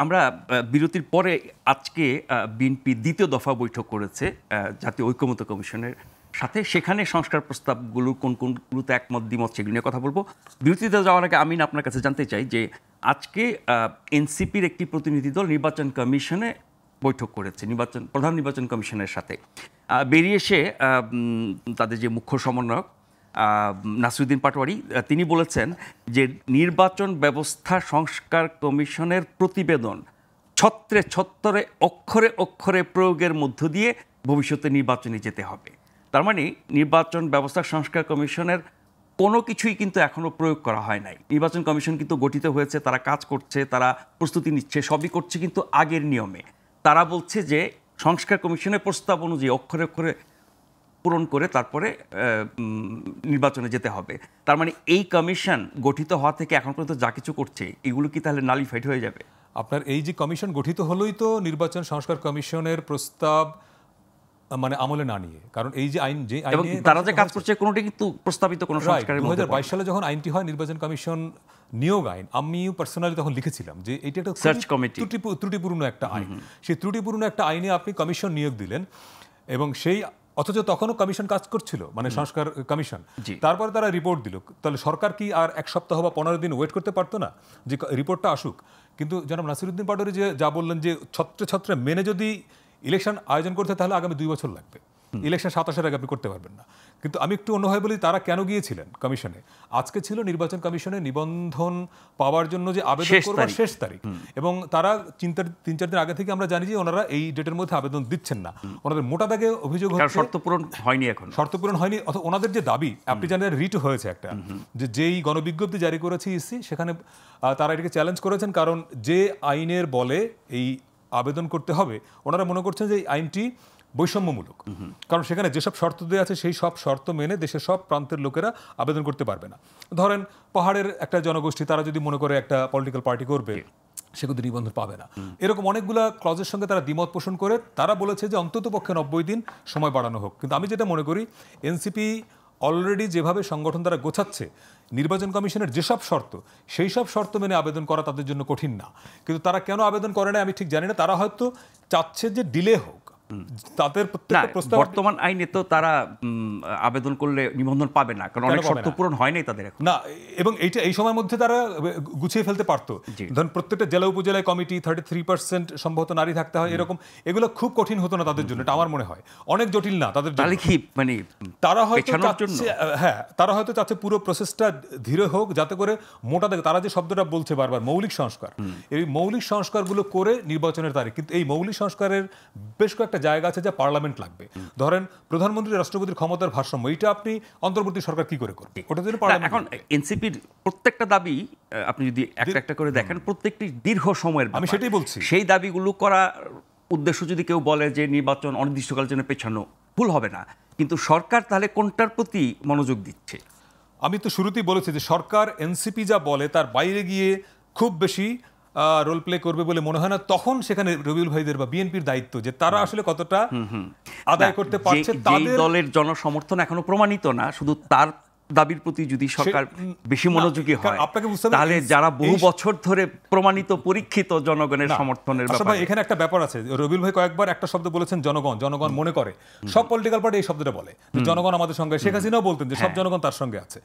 আমরা বিরতির পরে আজকে বিএনপি দ্বিতীয় দফা বৈঠক করেছে জাতীয় ঐকমত্য কমিশনের সাথে। সেখানে সংস্কার প্রস্তাবগুলো কোন কোনগুলোতে একমত দ্বিমত সেগুলো নিয়ে কথা বলবো। বিরতিতে যাওয়ার আগে আমিন আপনার কাছে জানতে চাই যে আজকে এনসিপির একটি প্রতিনিধি দল নির্বাচন কমিশনে বৈঠক করেছে, প্রধান নির্বাচন কমিশনের সাথে। বেরিয়ে এসে তাদের যে মুখ্য সমন্বয়ক নাসিরউদ্দিন পাটোয়ারি তিনি বলেছেন যে নির্বাচন ব্যবস্থা সংস্কার কমিশনের প্রতিবেদন ছত্রে ছত্রে অক্ষরে অক্ষরে প্রয়োগের মধ্য দিয়ে ভবিষ্যতে নির্বাচনে যেতে হবে। তার মানে নির্বাচন ব্যবস্থা সংস্কার কমিশনের কোনো কিছুই কিন্তু এখনও প্রয়োগ করা হয় নাই। নির্বাচন কমিশন কিন্তু গঠিত হয়েছে, তারা কাজ করছে, তারা প্রস্তুতি নিচ্ছে, সবই করছে কিন্তু আগের নিয়মে। তারা বলছে যে সংস্কার কমিশনের প্রস্তাব অনুযায়ী অক্ষরে অক্ষরে পূরণ করে তারপরে নির্বাচনে যেতে হবে। তার মানে এই কমিশন গঠিত হওয়া থেকে এখন পর্যন্ত যা কিছু করছে এগুলো কি তাহলে নালিফাইড হয়ে যাবে? আপনার এই যে কমিশন গঠিত হলোই তো নির্বাচন সংস্কার কমিশনের প্রস্তাব মানে আমলে না নিয়ে, কারণ এই যে আইন যে আইনে তারা যে কাজ করছে কোনোটি কিন্তু প্রস্তাবিত কোনো সংস্কারের মধ্যে 2022 সালে যখন আইনটি হয় নির্বাচন কমিশন নিয়োগ আইন, আমিও পার্সোনালি তখন লিখেছিলাম যে এটা একটা সার্চ কমিটি ত্রুটিপূর্ণ একটা আইন। সেই ত্রুটিপূর্ণ একটা আইনে আপনি কমিশন নিয়োগ দিলেন এবং সেই অথচ তখনও কমিশন কাজ করছিল, মানে সংস্কার কমিশন। তারপরে তারা রিপোর্ট দিল, তাহলে সরকার কি আর এক সপ্তাহ বা 15 দিন ওয়েট করতে পারতো না যে রিপোর্টটা আসুক? কিন্তু জনাব নাসিরউদ্দিন পাটোয়ারি যে যা বললেন যে ছত্রে ছত্রে মেনে যদি ইলেকশন আয়োজন করতে তাহলে আগামী 2 বছর লাগবে, ইলেকশন 27-এর আগে আপনি করতে পারবেন না। কিন্তু আমি একটু অন্যভাবে বলি, তারা কেন গিয়েছিলেন কমিশনে? আজকে ছিল নির্বাচন কমিশনে নিবন্ধন পাওয়ার জন্য যে আবেদন করবার শেষ তারিখ, এবং তারা 3-4 দিন আগে থেকে আমরা জানি যে ওনারা এই ডেটের মধ্যে আবেদন দিচ্ছেন না। ওনাদের মোটা দাগে অভিযোগ হচ্ছে শর্ত পূরণ হয়নি, এখন শর্ত পূরণ হয়নি। অথবা ওনাদের যে দাবি, আপনি জানেন রিট হয়েছে একটা, যে যেই গণবিজ্ঞপ্তি জারি করেছে ইসি, সেখানে তারা এটাকে চ্যালেঞ্জ করেছেন, কারণ যে আইনের বলে এই আবেদন করতে হবে ওনারা মনে করছেন যে এই আইনটি বৈষম্যমূলক, কারণ সেখানে যেসব শর্ত দেওয়া আছে সেই সব শর্ত মেনে দেশের সব প্রান্তের লোকেরা আবেদন করতে পারবে না। ধরেন পাহাড়ের একটা জনগোষ্ঠী, তারা যদি মনে করে একটা পলিটিক্যাল পার্টি করবে, সে কিন্তু নিবন্ধন পাবে না। এরকম অনেকগুলা ক্লজের সঙ্গে তারা দ্বিমত পোষণ করে তারা বলেছে যে অন্তত পক্ষে 90 দিন সময় বাড়ানো হোক। কিন্তু আমি যেটা মনে করি, এনসিপি অলরেডি যেভাবে সংগঠন দ্বারা গোছাচ্ছে, নির্বাচন কমিশনের যেসব শর্ত সেই সব শর্ত মেনে আবেদন করা তাদের জন্য কঠিন না। কিন্তু তারা কেন আবেদন করে না আমি ঠিক জানি না। তারা হয়তো চাচ্ছে যে ডিলে হোক। তাদের বর্তমান আইনে তো তারা আবেদন করলে নিবন্ধন পাবে না, কারণ অনেক শর্ত পূরণ হয় নাই তাদের না। এবং এইটা এই সময়ের মধ্যে তারা গুছিয়ে ফেলতে পারতো। ধরুন প্রত্যেকটা জেলা উপজেলায় কমিটি 33% সম্ভবত নারী থাকতে হয়, এরকম এগুলো খুব কঠিন হতো না তাদের জন্য, এটা আমার মনে হয় অনেক জটিল না তাদের জন্য। মানে তারা হয়তো তারা হয়তো চাচ্ছে পুরো প্রসেসটা ধীরে হোক, যাতে করে মোটা দাগে তারা যে শব্দটা বলছে বারবার মৌলিক সংস্কার, এই মৌলিক সংস্কারগুলো করে নির্বাচনের তারিখ। কিন্তু এই মৌলিক সংস্কারের বেশ কয়েকটা জায়গা আছে যা পার্লামেন্ট লাগবে। ধরেন প্রধানমন্ত্রী রাষ্ট্রপতির ক্ষমতার ভারসাম্য, এইটা আপনি অন্তর্বর্তী সরকার কি করে করবে? ওটা জন্য এখন এনসিপির প্রত্যেকটা দাবি আপনি যদি একটা একটা করে দেখেন, প্রত্যেকটি দীর্ঘ সময়ের, আমি সেটাই বলছি। সেই দাবিগুলো করা উদ্দেশ্য যদি কেউ বলে যে নির্বাচন অনির্দিষ্টকালের জন্য পেছানো, ভুল হবে না। কিন্তু সরকার তাহলে কোনটার প্রতি মনোযোগ দিচ্ছে? আমি তো শুরুতেই বলেছি যে সরকার এনসিপি যা বলে তার বাইরে গিয়ে খুব বেশি রোল প্লে করবে বলে মনে হয় না। তখন সেখানে রবিউল ভাইদের বা বিএনপির দায়িত্ব যে তারা আসলে কতটা আদায় করতে পারছে। তাদের দলের জনসমর্থন এখনো প্রমাণিত না, শুধু তার দাবির প্রতি যদি সরকার বেশি মনোযোগী হয় তাহলে যারা বহু বছর ধরে প্রমাণিত পরীক্ষিত জনগণের সমর্থনের ব্যাপারে। এখানে একটা ব্যাপার আছে, রবিউল ভাই কয়েকবার একটা শব্দ বলেছেন জনগণ। জনগণ মনে করে সব পলিটিক্যাল পার্টি এই শব্দটা বলে, জনগণ আমাদের সঙ্গে। শেখ হাসিনাও বলতেন যে সব জনগণ তার সঙ্গে আছে।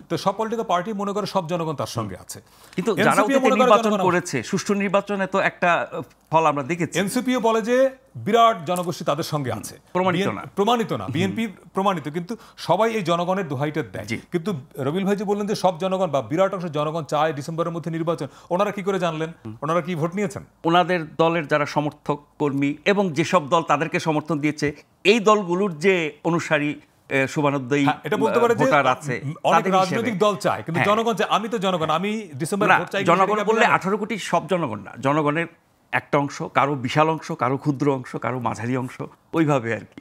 তো সব পলিটিক্যাল পার্টি মনে করে সব জনগণ তার সঙ্গে আছে। কিন্তু যারা নির্বাচন করেছে, সুষ্ঠু নির্বাচনে তো একটা ফল আমরা দেখেছি। এনসিপিও বলে যে বিরাট জনগোষ্ঠী তাদের সঙ্গে আছে, প্রমাণিত না। বিএনপি প্রমাণিত, কিন্তু সবাই এই জনগণের দোহাইটা দেয়। কিন্তু রবিউল ভাই যে বললেন যে সব জনগণ বা বিরাট অংশ জনগণ চায় ডিসেম্বরের মধ্যে নির্বাচন, ওনারা কি করে জানলেন? ওনারা কি ভোট নিয়েছেন? ওনাদের দলের যারা সমর্থক কর্মী এবং যেসব দল তাদেরকে সমর্থন দিয়েছে, এই দলগুলোর যে অনুসারী শুভানুদ্দয়ী এটা বলতে পারে যে আছে, অনেক রাজনৈতিক দল চায়, কিন্তু জনগণ চায়। আমি তো জনগণ, আমি ডিসেম্বরে ভোট চাই। জনগণ বললে 18 কোটি সব জনগণ না, জনগণের একটা অংশ, কারো বিশাল অংশ, কারো ক্ষুদ্র অংশ, কারো মাঝারি অংশ, ওইভাবে আর কি।